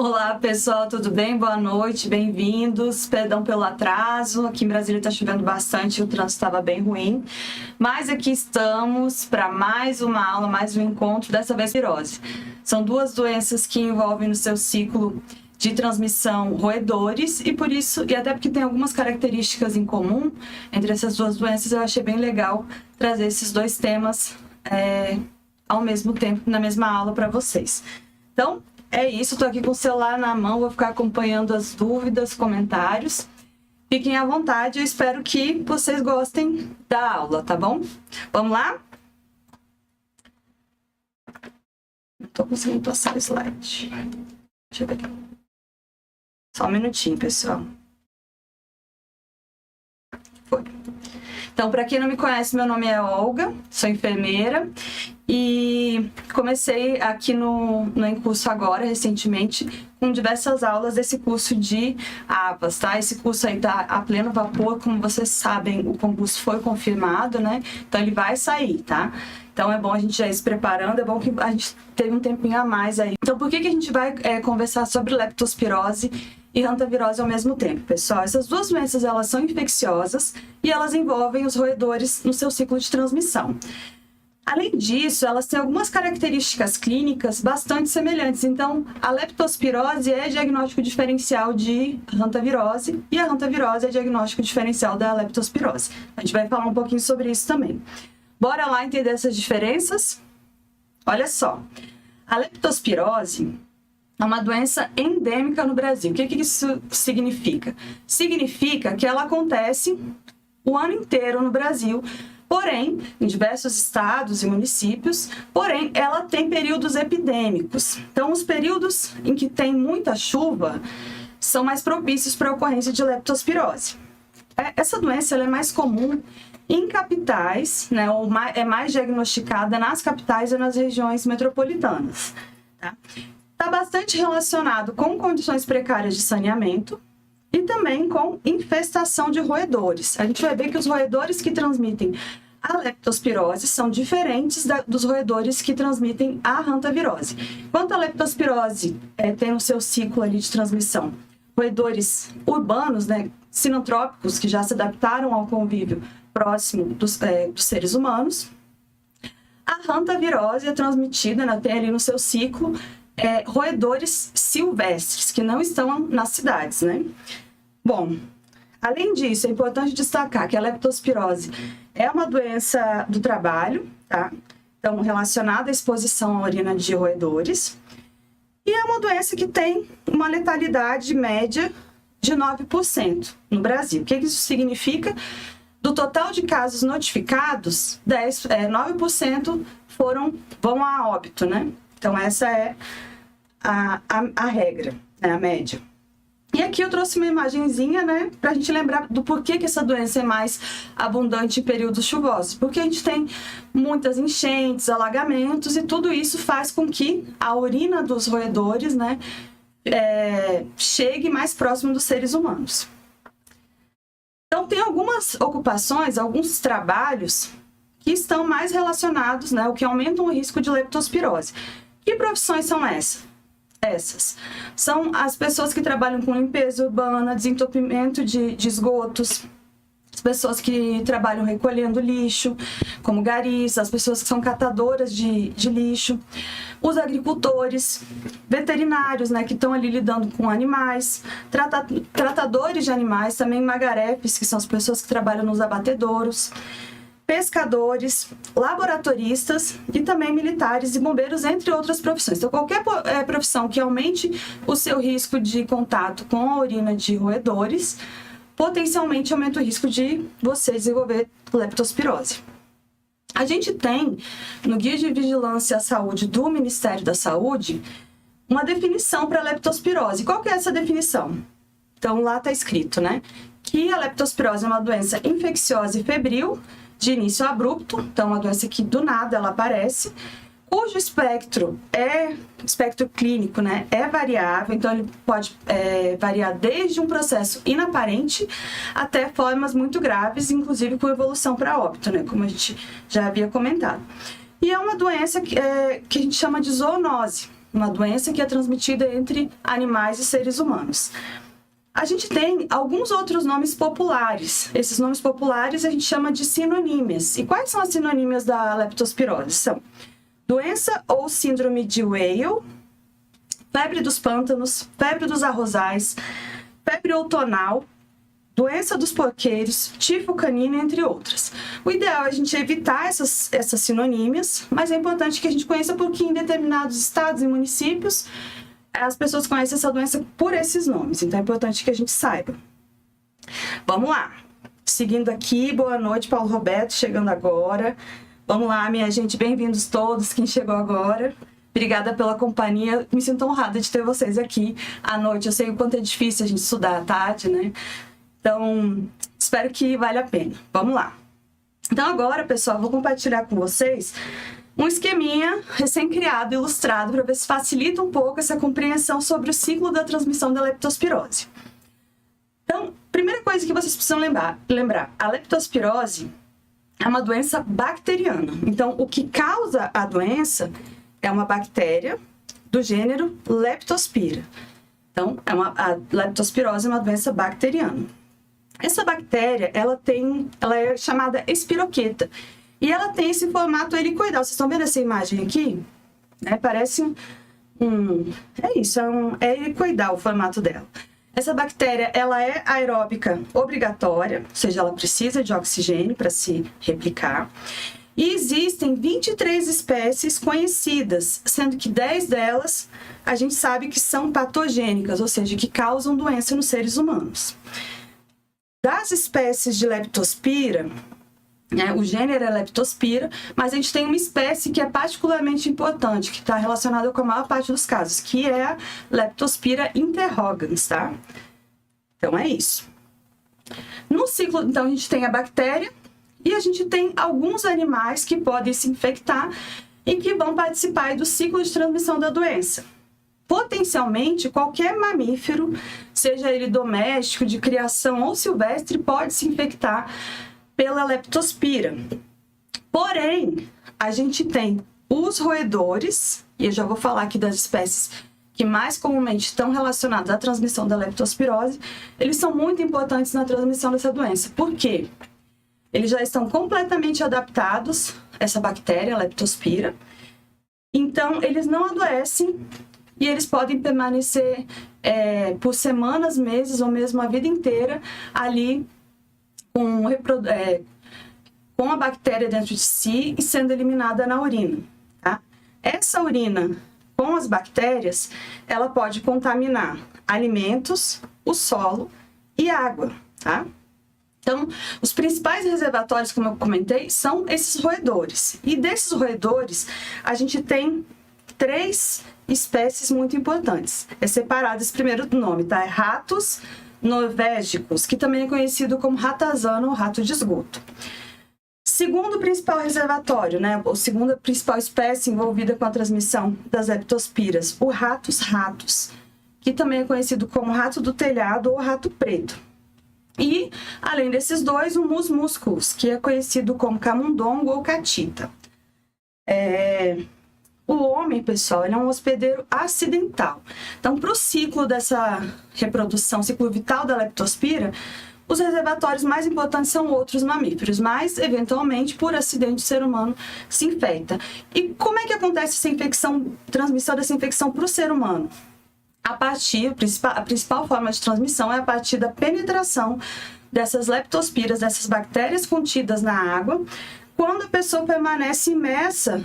Olá pessoal, tudo bem? Boa noite, bem-vindos. Perdão pelo atraso, aqui em Brasília está chovendo bastante, o trânsito estava bem ruim. Mas aqui estamos para mais uma aula, mais um encontro, dessa vez virose. São duas doenças que envolvem no seu ciclo de transmissão roedores e por isso, e até porque tem algumas características em comum entre essas duas doenças, eu achei bem legal trazer esses dois temas ao mesmo tempo, na mesma aula para vocês. Então, é isso, estou aqui com o celular na mão, vou ficar acompanhando as dúvidas, comentários. Fiquem à vontade, eu espero que vocês gostem da aula, tá bom? Vamos lá? Não estou conseguindo passar o slide. Deixa eu ver aqui. Só um minutinho, pessoal. Foi. Então, para quem não me conhece, meu nome é Olga, sou enfermeira e comecei aqui no curso agora, recentemente, com diversas aulas desse curso de AVAS, tá? Esse curso aí tá a pleno vapor, como vocês sabem, o concurso foi confirmado, né? Então, ele vai sair, tá? Então, é bom a gente já ir se preparando, é bom que a gente teve um tempinho a mais aí. Então, por que a gente vai conversar sobre leptospirose e hantavirose ao mesmo tempo, pessoal? Essas duas doenças, elas são infecciosas e elas envolvem os roedores no seu ciclo de transmissão. Além disso, elas têm algumas características clínicas bastante semelhantes. Então, a leptospirose é diagnóstico diferencial de hantavirose e a hantavirose é diagnóstico diferencial da leptospirose. A gente vai falar um pouquinho sobre isso também. Bora lá entender essas diferenças? Olha só, a leptospirose é uma doença endêmica no Brasil. O que isso significa? Significa que ela acontece o ano inteiro no Brasil, porém, em diversos estados e municípios, porém, ela tem períodos epidêmicos. Então, os períodos em que tem muita chuva são mais propícios para a ocorrência de leptospirose. Essa doença ela é mais comum em capitais, né, ou é mais diagnosticada nas capitais e nas regiões metropolitanas. Tá? Está bastante relacionado com condições precárias de saneamento e também com infestação de roedores. A gente vai ver que os roedores que transmitem a leptospirose são diferentes dos roedores que transmitem a hantavirose. Enquanto a leptospirose tem o seu ciclo ali de transmissão, roedores urbanos, né, sinantrópicos, que já se adaptaram ao convívio próximo dos seres humanos, a hantavirose é transmitida, né, tem ali no seu ciclo roedores silvestres, que não estão nas cidades, né? Bom, além disso, é importante destacar que a leptospirose é uma doença do trabalho, tá? Então, relacionada à exposição à urina de roedores, e é uma doença que tem uma letalidade média de 9% no Brasil. O que isso significa? Do total de casos notificados, 9% vão a óbito, né? Então, essa é a regra, né? A média. E aqui eu trouxe uma imagenzinha, né, para a gente lembrar do porquê que essa doença é mais abundante em períodos chuvosos. Porque a gente tem muitas enchentes, alagamentos, e tudo isso faz com que a urina dos roedores, né, chegue mais próximo dos seres humanos. Então, tem algumas ocupações, alguns trabalhos que estão mais relacionados, né, o que aumentam o risco de leptospirose. Que profissões são essas? São as pessoas que trabalham com limpeza urbana, desentupimento de esgotos, as pessoas que trabalham recolhendo lixo, como garis, as pessoas que são catadoras de lixo, os agricultores, veterinários, né, que estão ali lidando com animais, tratadores de animais, também magarefes, que são as pessoas que trabalham nos abatedouros, pescadores, laboratoristas e também militares e bombeiros, entre outras profissões. Então, qualquer profissão que aumente o seu risco de contato com a urina de roedores, potencialmente aumenta o risco de você desenvolver leptospirose. A gente tem, no Guia de Vigilância à Saúde do Ministério da Saúde, uma definição para a leptospirose. Qual que é essa definição? Então, lá está escrito, né, que a leptospirose é uma doença infecciosa e febril, de início abrupto, então uma doença que do nada ela aparece, cujo espectro clínico, né, é variável, então ele pode variar desde um processo inaparente até formas muito graves, inclusive com evolução para óbito, né, como a gente já havia comentado. E é uma doença que a gente chama de zoonose. uma doença que é transmitida entre animais e seres humanos. A gente tem alguns outros nomes populares. Esses nomes populares a gente chama de sinonímias. E quais são as sinonímias da leptospirose? São doença ou síndrome de Weil, febre dos pântanos, febre dos arrozais, febre outonal, doença dos porqueiros, tifo canino, entre outras. O ideal é a gente evitar essas sinonímias, mas é importante que a gente conheça porque em determinados estados e municípios as pessoas conhecem essa doença por esses nomes, então é importante que a gente saiba. Vamos lá. Seguindo aqui, boa noite, Paulo Roberto, chegando agora. Vamos lá, minha gente, bem-vindos todos, quem chegou agora. Obrigada pela companhia, me sinto honrada de ter vocês aqui à noite. Eu sei o quanto é difícil a gente estudar à tarde, né? Então, espero que valha a pena. Vamos lá. Então agora, pessoal, vou compartilhar com vocês um esqueminha recém-criado, ilustrado, para ver se facilita um pouco essa compreensão sobre o ciclo da transmissão da leptospirose. Então, primeira coisa que vocês precisam lembrar, a leptospirose é uma doença bacteriana. Então, o que causa a doença é uma bactéria do gênero Leptospira. Então, a leptospirose é uma doença bacteriana. Essa bactéria, ela é chamada espiroqueta. E ela tem esse formato helicoidal. Vocês estão vendo essa imagem aqui? Parece é helicoidal o formato dela. Essa bactéria, ela é aeróbica obrigatória, ou seja, ela precisa de oxigênio para se replicar. E existem 23 espécies conhecidas, sendo que 10 delas a gente sabe que são patogênicas, ou seja, que causam doença nos seres humanos. Das espécies de Leptospira, o gênero é Leptospira, mas a gente tem uma espécie que é particularmente importante, que está relacionada com a maior parte dos casos, que é a Leptospira interrogans, tá? Então, é isso. No ciclo, então, a gente tem a bactéria e a gente tem alguns animais que podem se infectar e que vão participar do ciclo de transmissão da doença. Potencialmente, qualquer mamífero, seja ele doméstico, de criação ou silvestre, pode se infectar pela leptospira. Porém, a gente tem os roedores, e eu já vou falar aqui das espécies que mais comumente estão relacionadas à transmissão da leptospirose, eles são muito importantes na transmissão dessa doença. Por quê? Eles já estão completamente adaptados a essa bactéria, a leptospira, então eles não adoecem e eles podem permanecer por semanas, meses ou mesmo a vida inteira ali com a bactéria dentro de si e sendo eliminada na urina. Tá? Essa urina com as bactérias, ela pode contaminar alimentos, o solo e água. Tá? Então, os principais reservatórios, como eu comentei, são esses roedores. E desses roedores, a gente tem 3 espécies muito importantes. É separado esse primeiro nome, tá? É ratos norvégicos, que também é conhecido como ratazana ou rato de esgoto. Segundo principal reservatório, ou segunda principal espécie envolvida com a transmissão das leptospiras, o ratos, que também é conhecido como rato do telhado ou rato preto. E, além desses dois, o mus musculus, que é conhecido como camundongo ou catita. O homem, pessoal, ele é um hospedeiro acidental. Então, para o ciclo dessa reprodução, ciclo vital da leptospira, os reservatórios mais importantes são outros mamíferos, mas, eventualmente, por acidente, o ser humano se infecta. E como é que acontece essa infecção, transmissão dessa infecção para o ser humano? A principal forma de transmissão é a partir da penetração dessas leptospiras, dessas bactérias contidas na água, quando a pessoa permanece imersa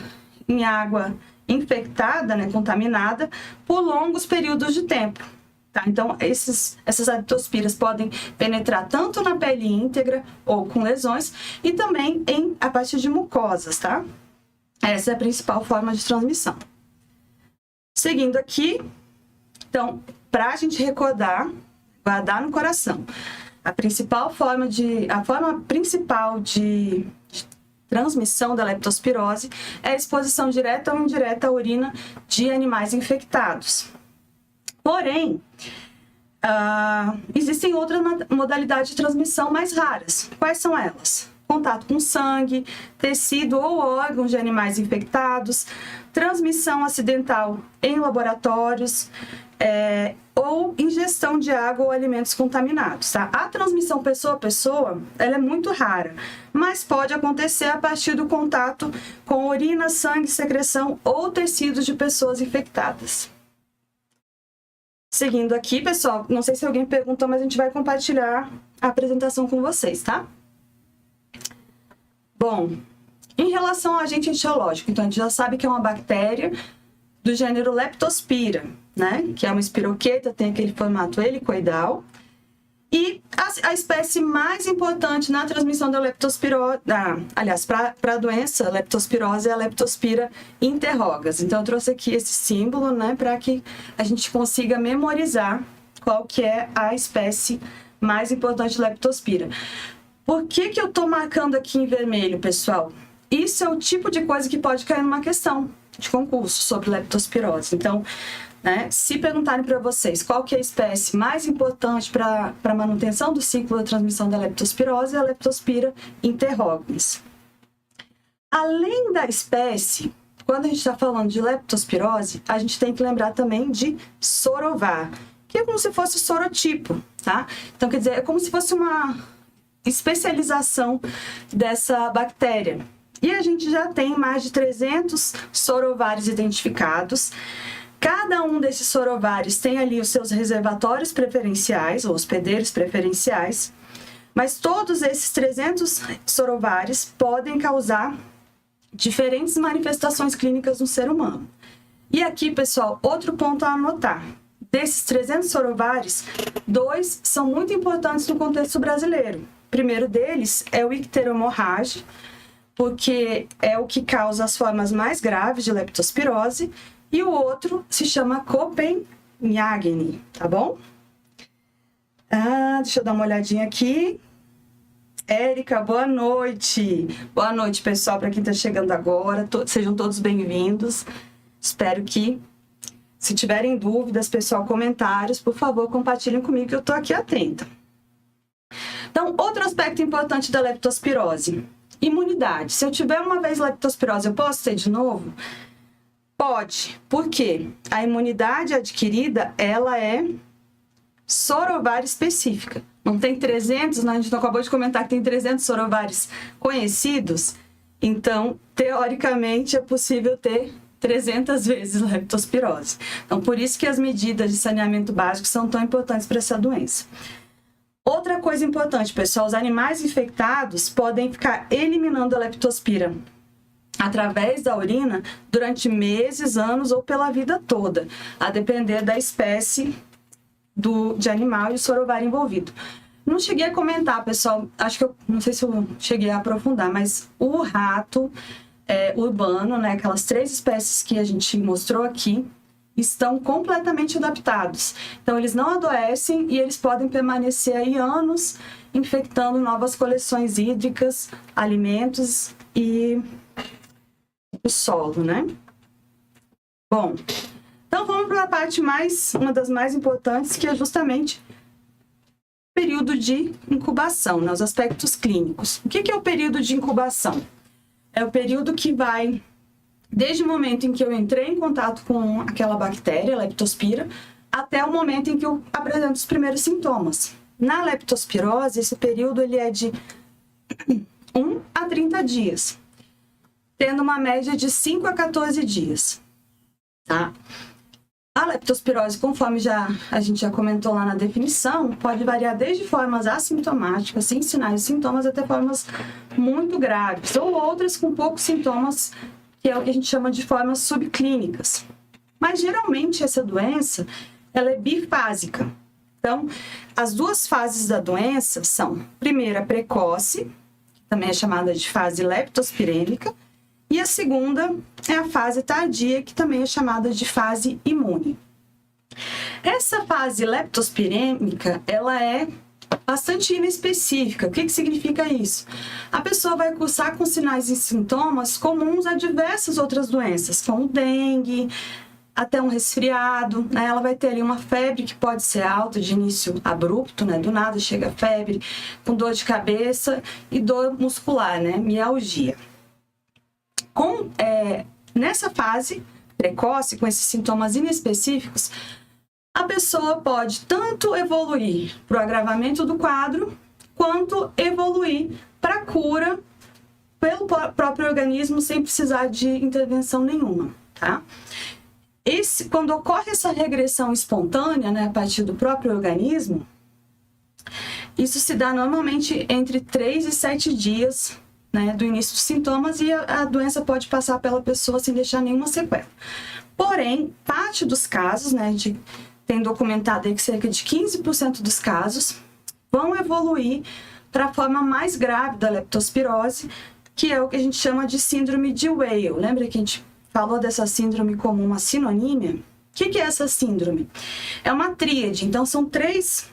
em água infectada, contaminada, por longos períodos de tempo. Tá? Então, essas leptospiras podem penetrar tanto na pele íntegra ou com lesões, e também a partir de mucosas, tá? Essa é a principal forma de transmissão. Seguindo aqui, então, para a gente recordar, guardar no coração, a forma principal de transmissão da leptospirose é a exposição direta ou indireta à urina de animais infectados. Porém, existem outras modalidades de transmissão mais raras. Quais são elas? contato com sangue, tecido ou órgãos de animais infectados, transmissão acidental em laboratórios, ou ingestão de água ou alimentos contaminados, tá? A transmissão pessoa a pessoa, ela é muito rara, mas pode acontecer a partir do contato com urina, sangue, secreção ou tecidos de pessoas infectadas. Seguindo aqui, pessoal, não sei se alguém perguntou, mas a gente vai compartilhar a apresentação com vocês, tá? Bom, em relação ao agente etiológico, então a gente já sabe que é uma bactéria do gênero Leptospira, né? Que é uma espiroqueta, tem aquele formato helicoidal. E a espécie mais importante na transmissão da leptospirose, para a doença leptospirose é a Leptospira interrogas. Então, eu trouxe aqui esse símbolo, né? Para que a gente consiga memorizar qual que é a espécie mais importante de Leptospira. Por que que eu estou marcando aqui em vermelho, pessoal? Isso é o tipo de coisa que pode cair numa questão de concurso sobre leptospirose. Então, né, se perguntarem para vocês qual que é a espécie mais importante para a manutenção do ciclo da transmissão da leptospirose, é a Leptospira interrogas. Além da espécie, quando a gente está falando de leptospirose, a gente tem que lembrar também de sorovar, que é como se fosse o sorotipo, tá? Então, quer dizer, é como se fosse uma especialização dessa bactéria. E a gente já tem mais de 300 sorovários identificados. Cada um desses sorovários tem ali os seus reservatórios preferenciais, ou hospedeiros preferenciais, mas todos esses 300 sorovários podem causar diferentes manifestações clínicas no ser humano. E aqui, pessoal, outro ponto a anotar. Desses 300 sorovários, 2 são muito importantes no contexto brasileiro. O primeiro deles é o icterohemorrágico, porque é o que causa as formas mais graves de leptospirose, e o outro se chama Copenhagen, tá bom? Deixa eu dar uma olhadinha aqui. Érica, boa noite. Boa noite, pessoal, para quem está chegando agora. Sejam todos bem-vindos. Espero que, se tiverem dúvidas, pessoal, comentários, por favor, compartilhem comigo que eu estou aqui atenta. Então, outro aspecto importante da leptospirose. Imunidade. Se eu tiver uma vez leptospirose, eu posso ter de novo? Pode. Por quê? A imunidade adquirida, ela é sorovária específica. Não tem 300, né? A gente não acabou de comentar que tem 300 sorovários conhecidos. Então, teoricamente, é possível ter 300 vezes leptospirose. Então, por isso que as medidas de saneamento básico são tão importantes para essa doença. Outra coisa importante, pessoal, os animais infectados podem ficar eliminando a leptospira através da urina durante meses, anos ou pela vida toda, a depender da espécie de animal e o sorovário envolvido. Não cheguei a comentar, pessoal, acho que não sei se eu cheguei a aprofundar, mas o rato urbano, né, aquelas 3 espécies que a gente mostrou aqui, estão completamente adaptados. Então, eles não adoecem e eles podem permanecer aí anos infectando novas coleções hídricas, alimentos e o solo, né? Bom, então vamos para a parte uma das mais importantes, que é justamente o período de incubação, né? Os aspectos clínicos. O que é o período de incubação? É o período que vai desde o momento em que eu entrei em contato com aquela bactéria, leptospira, até o momento em que eu apresento os primeiros sintomas. Na leptospirose, esse período ele é de 1 a 30 dias, tendo uma média de 5 a 14 dias. Tá? A leptospirose, conforme a gente já comentou lá na definição, pode variar desde formas assintomáticas, sem sinais e sintomas, até formas muito graves, ou outras com poucos sintomas, que é o que a gente chama de formas subclínicas. Mas, geralmente, essa doença, ela é bifásica. Então, as 2 fases da doença são, primeiro, a precoce, que também é chamada de fase leptospirêmica, e a segunda é a fase tardia, que também é chamada de fase imune. Essa fase leptospirêmica, ela é bastante inespecífica. O que significa isso? A pessoa vai cursar com sinais e sintomas comuns a diversas outras doenças, como dengue, até um resfriado, né? Ela vai ter ali uma febre que pode ser alta, de início abrupto, né? Do nada chega a febre, com dor de cabeça e dor muscular, né? Mialgia. Nessa fase precoce, com esses sintomas inespecíficos, a pessoa pode tanto evoluir para o agravamento do quadro, quanto evoluir para a cura pelo próprio organismo sem precisar de intervenção nenhuma, tá? Quando ocorre essa regressão espontânea, né, a partir do próprio organismo, isso se dá normalmente entre 3 e 7 dias, né, do início dos sintomas, e a doença pode passar pela pessoa sem deixar nenhuma sequela. Porém, parte dos casos, né, a gente tem documentado aí que cerca de 15% dos casos vão evoluir para a forma mais grave da leptospirose, que é o que a gente chama de síndrome de Weil. Lembra que a gente falou dessa síndrome como uma sinonímia? O que é essa síndrome? É uma tríade, então são 3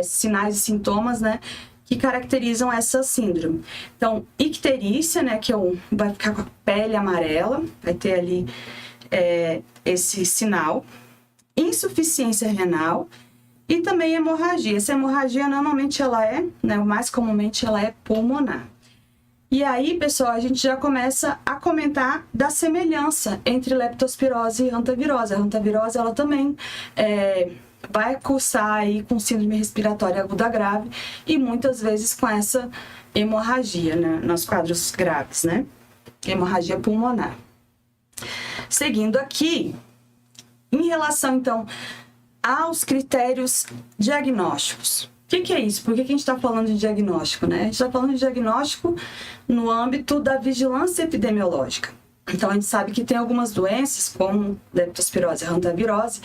sinais e sintomas, né, que caracterizam essa síndrome. Então, icterícia, né, que vai ficar com a pele amarela, vai ter ali esse sinal, insuficiência renal e também hemorragia. Essa hemorragia normalmente mais comumente ela é pulmonar. E aí, pessoal, a gente já começa a comentar da semelhança entre leptospirose e hantavirose. A hantavirose, ela também vai cursar aí com síndrome respiratória aguda grave e muitas vezes com essa hemorragia, né, nos quadros graves, né? Hemorragia pulmonar. Seguindo aqui, em relação, então, aos critérios diagnósticos. O que é isso? Por que a gente está falando de diagnóstico, né? A gente está falando de diagnóstico no âmbito da vigilância epidemiológica. Então, a gente sabe que tem algumas doenças, como leptospirose e hantavirose,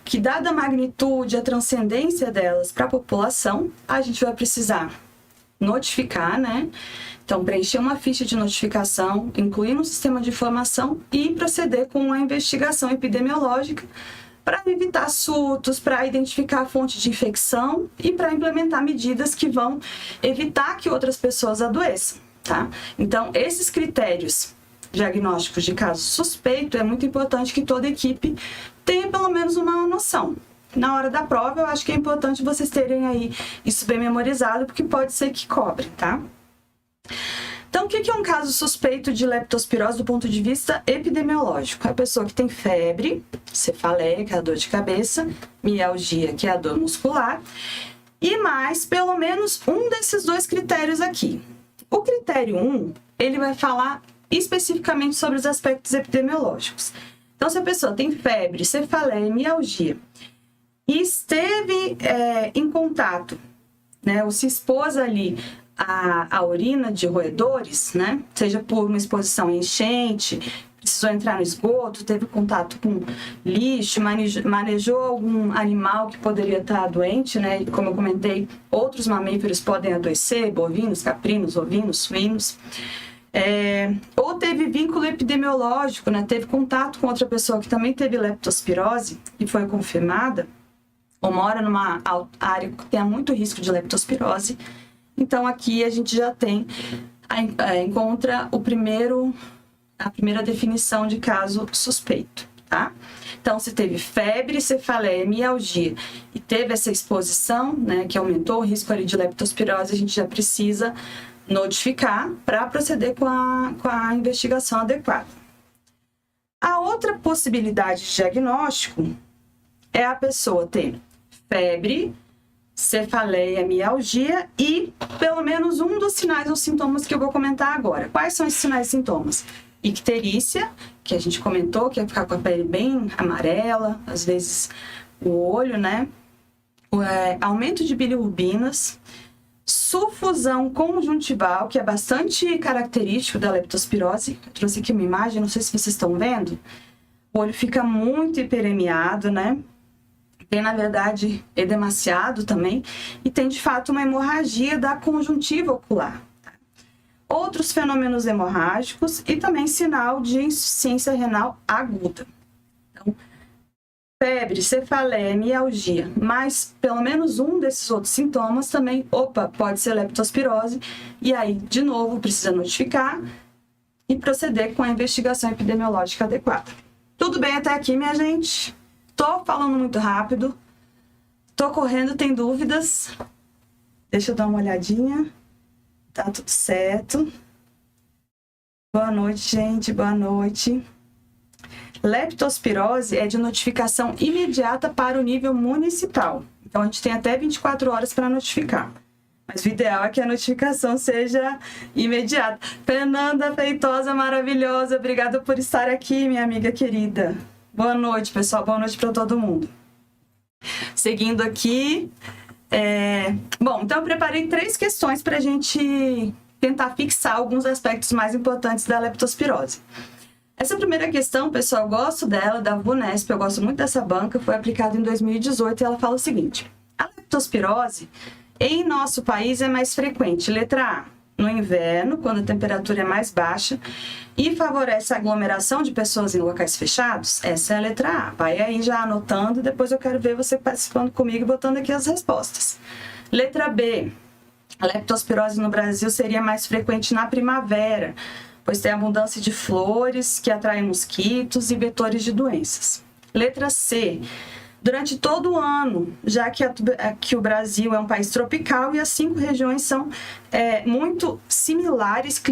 que, dada a magnitude, a transcendência delas para a população, a gente vai precisar notificar, né? Então, preencher uma ficha de notificação, incluir no sistema de informação e proceder com uma investigação epidemiológica para evitar surtos, para identificar a fonte de infecção e para implementar medidas que vão evitar que outras pessoas adoeçam, tá? Então, esses critérios diagnósticos de caso suspeito, é muito importante que toda equipe tenha pelo menos uma noção. Na hora da prova, eu acho que é importante vocês terem aí isso bem memorizado, porque pode ser que cobre, tá? Então, o que é um caso suspeito de leptospirose do ponto de vista epidemiológico? É a pessoa que tem febre, cefaleia, que é a dor de cabeça, mialgia, que é a dor muscular, e mais pelo menos um desses 2 critérios aqui. O critério 1, ele vai falar especificamente sobre os aspectos epidemiológicos. Então, se a pessoa tem febre, cefaleia, mialgia, e esteve em contato, né, ou se expôs ali a urina de roedores, né, seja por uma exposição em enchente, precisou entrar no esgoto, teve contato com lixo, manejou algum animal que poderia estar doente, né, e como eu comentei, outros mamíferos podem adoecer, bovinos, caprinos, ovinos, suínos, ou teve vínculo epidemiológico, né, teve contato com outra pessoa que também teve leptospirose e foi confirmada, ou mora numa área que tenha muito risco de leptospirose. Então, aqui a gente já encontra a primeira definição de caso suspeito, tá? Então, se teve febre, cefaleia, mialgia e teve essa exposição, né, que aumentou o risco ali de leptospirose, a gente já precisa notificar para proceder com a investigação adequada. A outra possibilidade de diagnóstico é a pessoa ter febre, cefaleia, mialgia e pelo menos um dos sinais ou sintomas que eu vou comentar agora. Quais são esses sinais e sintomas? Icterícia, que a gente comentou, que é ficar com a pele bem amarela, às vezes o olho, né? Aumento de bilirrubinas, sufusão conjuntival, que é bastante característico da leptospirose. Eu trouxe aqui uma imagem, não sei se vocês estão vendo. O olho fica muito hiperemiado, né? Tem, na verdade, edemaciado também, e tem, de fato, uma hemorragia da conjuntiva ocular. Outros fenômenos hemorrágicos e também sinal de insuficiência renal aguda. Então, febre, cefaleia, mialgia, mas pelo menos um desses outros sintomas também, pode ser leptospirose, e aí, de novo, precisa notificar e proceder com a investigação epidemiológica adequada. Tudo bem até aqui, minha gente? Tô falando muito rápido. Tô correndo, tem dúvidas? Deixa eu dar uma olhadinha. Tá tudo certo. Boa noite, gente. Boa noite. Leptospirose é de notificação imediata para o nível municipal. Então, a gente tem até 24 horas para notificar. Mas o ideal é que a notificação seja imediata. Fernanda Feitosa, maravilhosa. Obrigada por estar aqui, minha amiga querida. Boa noite, pessoal. Boa noite para todo mundo. Seguindo aqui. Bom, então eu preparei 3 questões para a gente tentar fixar alguns aspectos mais importantes da leptospirose. Essa primeira questão, pessoal, eu gosto dela, da VUNESP, eu gosto muito dessa banca, foi aplicada em 2018 e ela fala o seguinte: a leptospirose em nosso país é mais frequente, letra A, no inverno, quando a temperatura é mais baixa e favorece a aglomeração de pessoas em locais fechados. Essa é a letra A. Vai aí já anotando, depois eu quero ver você participando comigo e botando aqui as respostas. Letra B, a leptospirose no Brasil seria mais frequente na primavera, pois tem abundância de flores que atraem mosquitos e vetores de doenças. Letra C, durante todo o ano, já que o Brasil é um país tropical e as 5 regiões são muito similares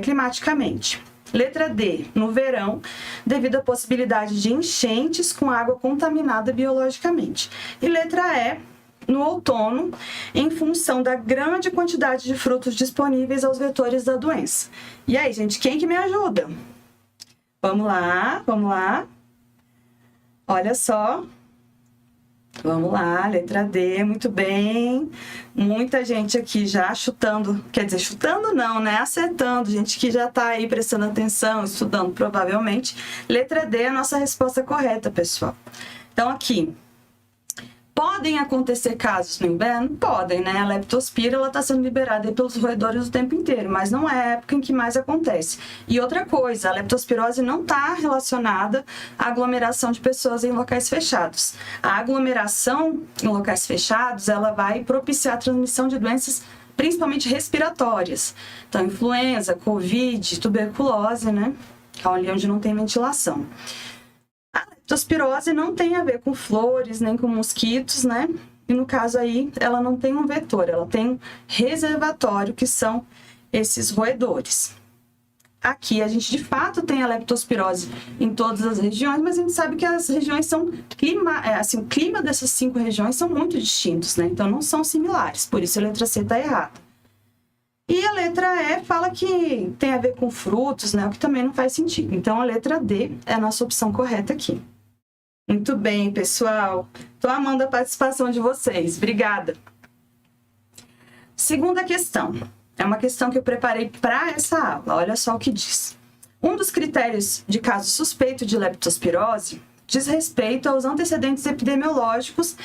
climaticamente. Letra D, no verão, devido à possibilidade de enchentes com água contaminada biologicamente. E letra E, no outono, em função da grande quantidade de frutos disponíveis aos vetores da doença. E aí, gente, quem que me ajuda? Vamos lá, vamos lá. Olha só. Vamos lá, letra D, muito bem. Muita gente aqui já chutando, quer dizer, chutando não, né? Acertando, gente que já tá aí prestando atenção, estudando provavelmente. Letra D é a nossa resposta correta, pessoal. Então, aqui. Podem acontecer casos no inverno? Podem, né? A leptospira, ela está sendo liberada aí pelos roedores o tempo inteiro, mas não é a época em que mais acontece. E outra coisa, a leptospirose não está relacionada à aglomeração de pessoas em locais fechados. A aglomeração em locais fechados, ela vai propiciar a transmissão de doenças principalmente respiratórias. Então, influenza, covid, tuberculose, né? Ali onde não tem ventilação. A leptospirose não tem a ver com flores, nem com mosquitos, né? E no caso aí, ela não tem um vetor, ela tem um reservatório, que são esses roedores. Aqui a gente de fato tem a leptospirose em todas as regiões, mas a gente sabe que as regiões são o clima dessas 5 regiões são muito distintos, né? Então não são similares, por isso a letra C está errada. E a letra E fala que tem a ver com frutos, né? O que também não faz sentido. Então, a letra D é a nossa opção correta aqui. Muito bem, pessoal. Estou amando a participação de vocês. Obrigada. Segunda questão. É uma questão que eu preparei para essa aula. Olha só o que diz. Um dos critérios de caso suspeito de leptospirose diz respeito aos antecedentes epidemiológicos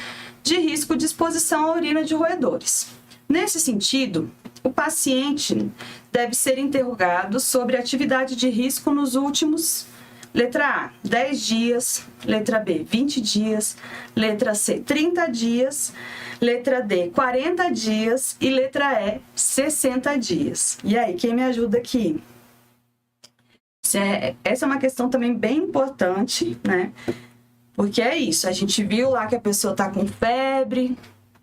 de risco de exposição à urina de roedores. Nesse sentido, o paciente deve ser interrogado sobre a atividade de risco nos últimos, letra A, 10 dias, letra B, 20 dias, letra C, 30 dias, letra D, 40 dias e letra E, 60 dias. E aí, quem me ajuda aqui? Essa é uma questão também bem importante, né? Porque é isso, a gente viu lá que a pessoa está com febre,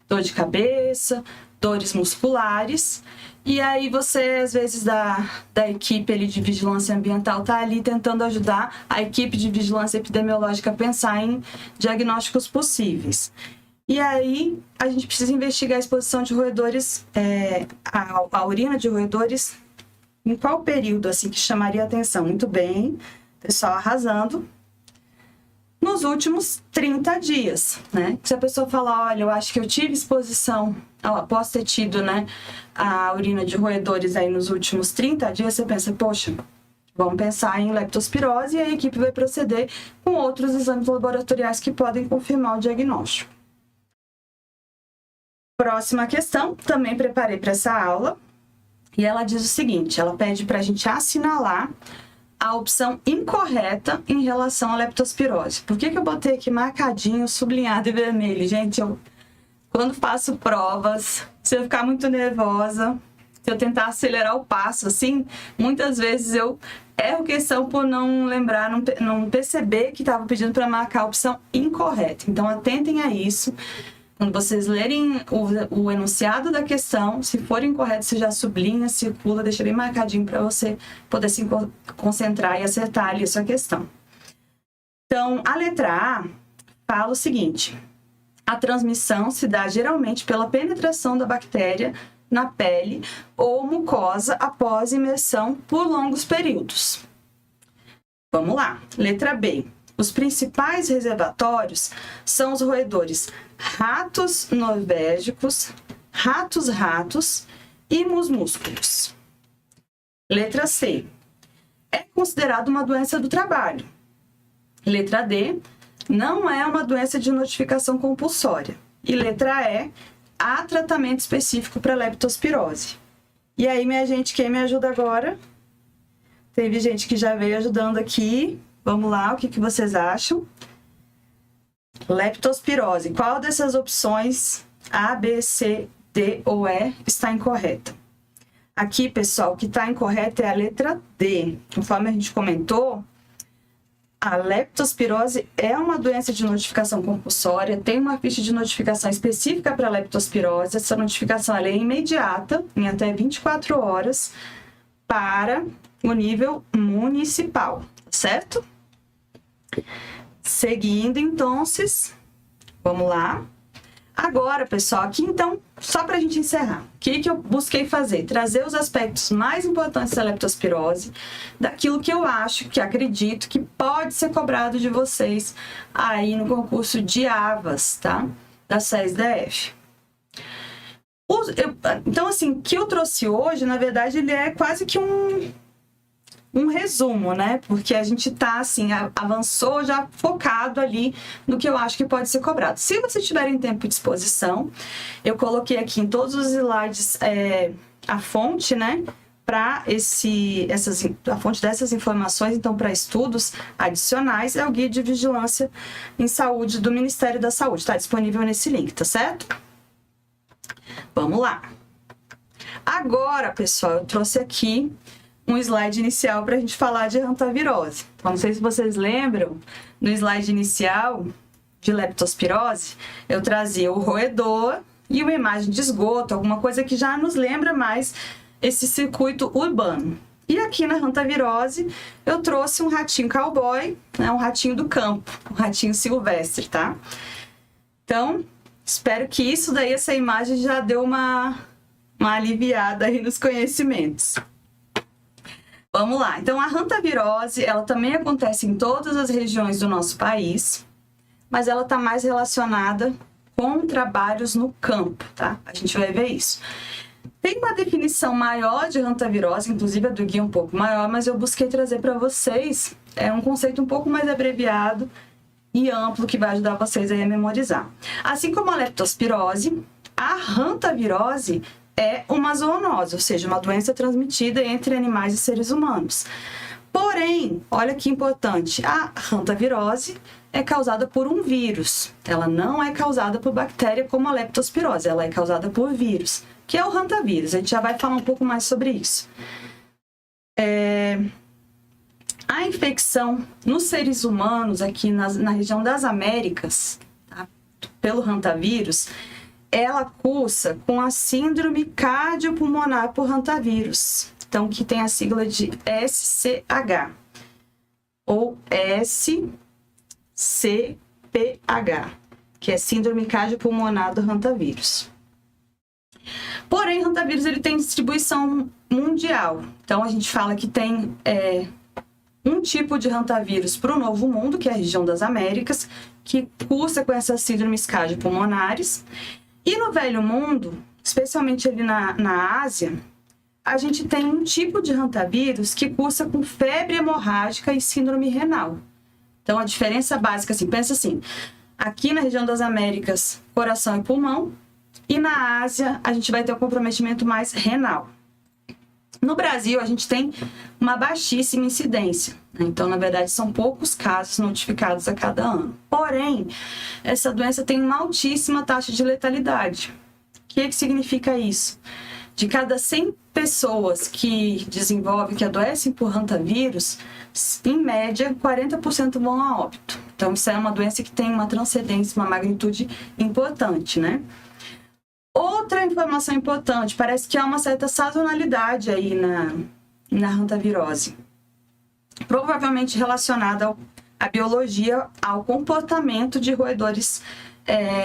dor de cabeça, dores musculares, e aí você, às vezes, da equipe ali de vigilância ambiental tá ali tentando ajudar a equipe de vigilância epidemiológica a pensar em diagnósticos possíveis. E aí a gente precisa investigar a exposição de roedores, a urina de roedores, em qual período assim que chamaria a atenção? Muito bem, pessoal arrasando. Nos últimos 30 dias, né? Se a pessoa falar, olha, eu acho que eu tive exposição, posso ter tido, né, a urina de roedores aí nos últimos 30 dias, você pensa, poxa, vamos pensar em leptospirose e a equipe vai proceder com outros exames laboratoriais que podem confirmar o diagnóstico. Próxima questão, também preparei para essa aula, e ela diz o seguinte, ela pede para a gente assinalar a opção incorreta em relação à leptospirose. Por que eu botei aqui marcadinho, sublinhado em vermelho? Gente, quando faço provas, se eu ficar muito nervosa, se eu tentar acelerar o passo, assim, muitas vezes eu erro questão por não lembrar, não perceber que estava pedindo para marcar a opção incorreta. Então, atentem a isso. Quando vocês lerem o enunciado da questão, se for incorreto, você já sublinha, circula, deixa bem marcadinho para você poder se concentrar e acertar ali a sua questão. Então, a letra A fala o seguinte: a transmissão se dá geralmente pela penetração da bactéria na pele ou mucosa após imersão por longos períodos. Vamos lá. Letra B. Os principais reservatórios são os roedores ratos norvégicos, ratos e musmúsculos. Letra C. É considerado uma doença do trabalho. Letra D. Não é uma doença de notificação compulsória. E letra E. Há tratamento específico para leptospirose. E aí, minha gente, quem me ajuda agora? Teve gente que já veio ajudando aqui. Vamos lá, o que vocês acham? Leptospirose. Qual dessas opções A, B, C, D ou E está incorreta? Aqui, pessoal, o que está incorreto é a letra D. Conforme a gente comentou, a leptospirose é uma doença de notificação compulsória, tem uma ficha de notificação específica para a leptospirose. Essa notificação é imediata, em até 24 horas, para o nível municipal, certo? Seguindo, então, vamos lá. Agora, pessoal, aqui então, só para a gente encerrar, o que eu busquei fazer? Trazer os aspectos mais importantes da leptospirose, daquilo que eu acho, que acredito que pode ser cobrado de vocês aí no concurso de AVAS, tá? Da SES-DF. Então, assim, o que eu trouxe hoje, na verdade, ele é quase que um resumo, né? Porque a gente tá, assim, avançou já focado ali no que eu acho que pode ser cobrado. Se vocês tiverem tempo e disposição, eu coloquei aqui em todos os slides a fonte, né? Para a fonte dessas informações, então, para estudos adicionais, é o Guia de Vigilância em Saúde do Ministério da Saúde. Está disponível nesse link, tá certo? Vamos lá. Agora, pessoal, eu trouxe aqui um slide inicial para a gente falar de hantavirose. Então, não sei se vocês lembram, no slide inicial de leptospirose, eu trazia o roedor e uma imagem de esgoto, alguma coisa que já nos lembra mais esse circuito urbano. E aqui na hantavirose, eu trouxe um ratinho cowboy, né, um ratinho do campo, um ratinho silvestre, tá? Então, espero que isso daí, essa imagem já deu uma aliviada aí nos conhecimentos. Vamos lá. Então, a hantavirose, ela também acontece em todas as regiões do nosso país, mas ela está mais relacionada com trabalhos no campo, tá? A gente vai ver isso. Tem uma definição maior de hantavirose, inclusive a do guia um pouco maior, mas eu busquei trazer para vocês um conceito um pouco mais abreviado e amplo que vai ajudar vocês aí a memorizar. Assim como a leptospirose, a hantavirose é uma zoonose, ou seja, uma doença transmitida entre animais e seres humanos. Porém, olha que importante, a hantavirose é causada por um vírus. Ela não é causada por bactéria como a leptospirose, ela é causada por vírus, que é o hantavírus. A gente já vai falar um pouco mais sobre isso. A infecção nos seres humanos aqui na região das Américas, tá? Pelo hantavírus, ela cursa com a síndrome cardiopulmonar por hantavírus, então que tem a sigla de SCH ou SCPH, que é síndrome cardiopulmonar do hantavírus. Porém, o hantavírus ele tem distribuição mundial, então a gente fala que tem um tipo de hantavírus para o Novo Mundo, que é a região das Américas, que cursa com essas síndromes cardiopulmonares. E no Velho Mundo, especialmente ali na Ásia, a gente tem um tipo de hantavírus que cursa com febre hemorrágica e síndrome renal. Então, a diferença básica, assim, pensa assim, aqui na região das Américas, coração e pulmão, e na Ásia, a gente vai ter um comprometimento mais renal. No Brasil, a gente tem uma baixíssima incidência, né? Então, na verdade, são poucos casos notificados a cada ano. Porém, essa doença tem uma altíssima taxa de letalidade. O que significa isso? de cada 100 pessoas que desenvolvem, que adoecem por hantavírus, em média, 40% vão a óbito. Então, isso é uma doença que tem uma transcendência, uma magnitude importante, né? Outra informação importante, parece que há uma certa sazonalidade aí na hantavirose, provavelmente relacionada à biologia, ao comportamento de roedores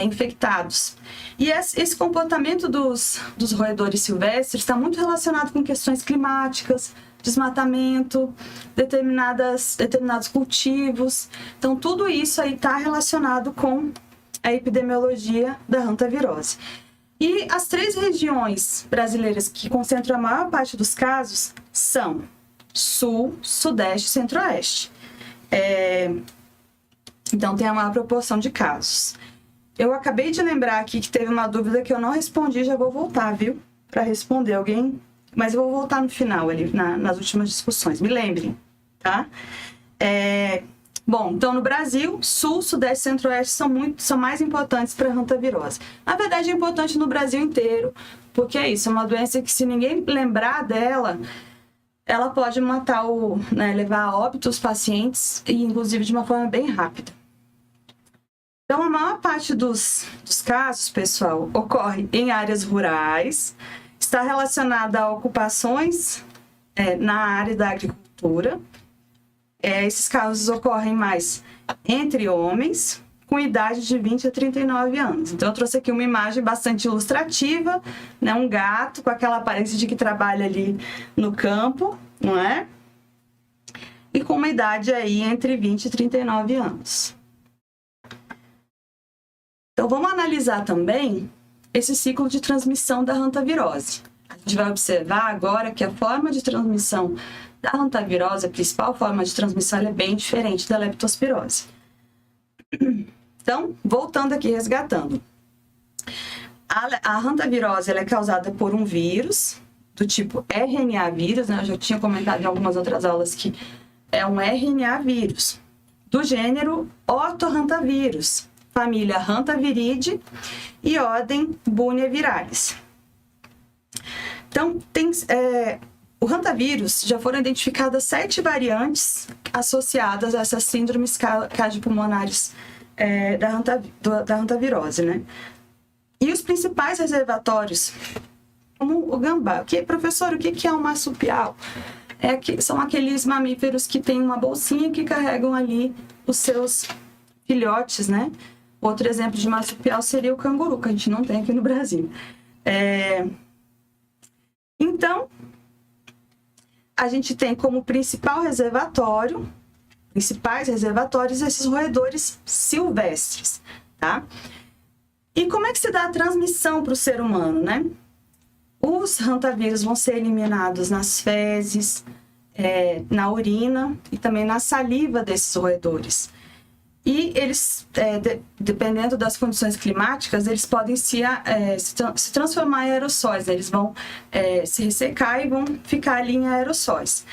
infectados. E esse comportamento dos roedores silvestres está muito relacionado com questões climáticas, desmatamento, determinados cultivos. Então, tudo isso aí está relacionado com a epidemiologia da hantavirose. E as 3 regiões brasileiras que concentram a maior parte dos casos são Sul, Sudeste e Centro-Oeste. Então, tem a maior proporção de casos. Eu acabei de lembrar aqui que teve uma dúvida que eu não respondi, já vou voltar, viu? Para responder alguém, mas eu vou voltar no final, ali, nas últimas discussões. Me lembrem, tá? Bom, então no Brasil, Sul, Sudeste e Centro-Oeste são mais importantes para a hantavirose. Na verdade, é importante no Brasil inteiro, porque é isso, é uma doença que se ninguém lembrar dela, ela pode matar levar a óbito os pacientes, e inclusive de uma forma bem rápida. Então, a maior parte dos casos, pessoal, ocorre em áreas rurais, está relacionada a ocupações na área da agricultura. Esses casos ocorrem mais entre homens com idade de 20 a 39 anos. Então, eu trouxe aqui uma imagem bastante ilustrativa, né? Um gato com aquela aparência de que trabalha ali no campo, não é? E com uma idade aí entre 20 e 39 anos. Então, vamos analisar também esse ciclo de transmissão da hantavirose. A gente vai observar agora que a forma de transmissão da hantavirose, a principal forma de transmissão, ela é bem diferente da leptospirose. Então, voltando aqui, resgatando. A hantavirose ela é causada por um vírus do tipo RNA vírus, né? Eu já tinha comentado em algumas outras aulas que é um RNA vírus, do gênero Orthohantavírus, família Hantaviridae e ordem Buneviralis. Então, o hantavírus já foram identificadas 7 variantes associadas a essas síndromes cardiopulmonares da hantavirose, né? E os principais reservatórios, como o gambá. Professor, o que é um marsupial? São aqueles mamíferos que têm uma bolsinha que carregam ali os seus filhotes, né? Outro exemplo de marsupial seria o canguru, que a gente não tem aqui no Brasil. Então, a gente tem como principais reservatórios esses roedores silvestres, tá? E como é que se dá a transmissão para o ser humano, né? Os hantavírus vão ser eliminados nas fezes, na urina e também na saliva desses roedores. E eles, dependendo das condições climáticas, eles podem se transformar em aerossóis, né? Eles vão se ressecar e vão ficar ali em aerossóis.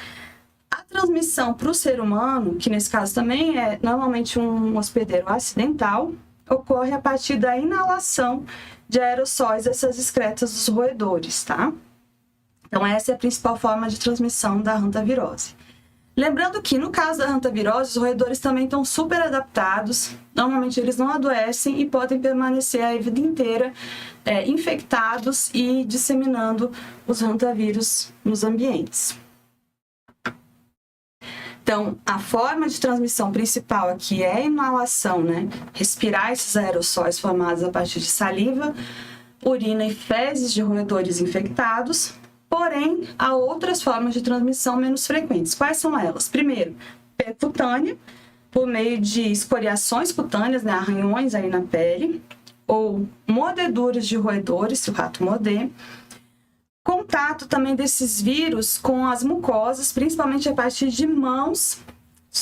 A transmissão para o ser humano, que nesse caso também é normalmente um hospedeiro acidental, ocorre a partir da inalação de aerossóis dessas excretas dos roedores, tá? Então, essa é a principal forma de transmissão da hantavirose. Lembrando que, no caso da hantavirose, os roedores também estão super adaptados. Normalmente, eles não adoecem e podem permanecer a vida inteira infectados e disseminando os hantavírus nos ambientes. Então, a forma de transmissão principal aqui é a inalação, né? Respirar esses aerossóis formados a partir de saliva, urina e fezes de roedores infectados. Porém, há outras formas de transmissão menos frequentes. Quais são elas? Primeiro, percutânea, por meio de escoriações cutâneas, né? Arranhões aí na pele, ou mordeduras de roedores, se o rato morder. Contato também desses vírus com as mucosas, principalmente a partir de mãos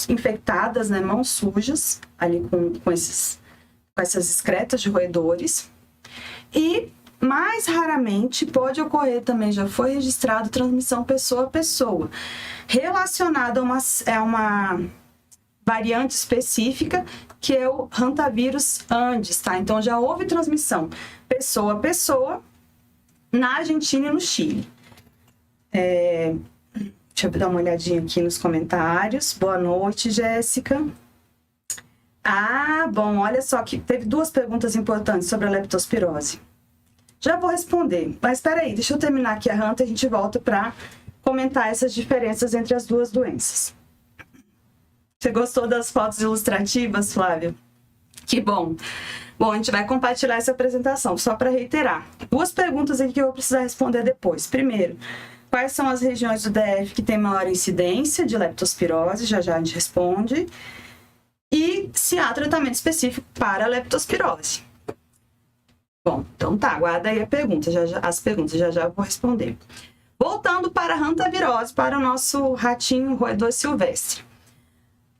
infectadas, né, mãos sujas, ali com essas excretas de roedores. E, mais raramente, pode ocorrer também, já foi registrado, transmissão pessoa a pessoa, relacionada a uma variante específica, que é o hantavírus Andes, tá? Então, já houve transmissão pessoa a pessoa, na Argentina e no Chile. Deixa eu dar uma olhadinha aqui nos comentários. Boa noite, Jéssica. Bom, olha só que teve 2 perguntas importantes sobre a leptospirose. Já vou responder, mas espera aí, deixa eu terminar aqui a Hunter e a gente volta para comentar essas diferenças entre as 2 doenças. Você gostou das fotos ilustrativas, Flávia? Que bom! Bom, a gente vai compartilhar essa apresentação, só para reiterar. 2 perguntas aqui que eu vou precisar responder depois. Primeiro, quais são as regiões do DF que tem maior incidência de leptospirose? Já já a gente responde. E se há tratamento específico para a leptospirose. Bom, então tá, aguarda aí as perguntas, já eu vou responder. Voltando para a hantavirose, para o nosso ratinho roedor silvestre.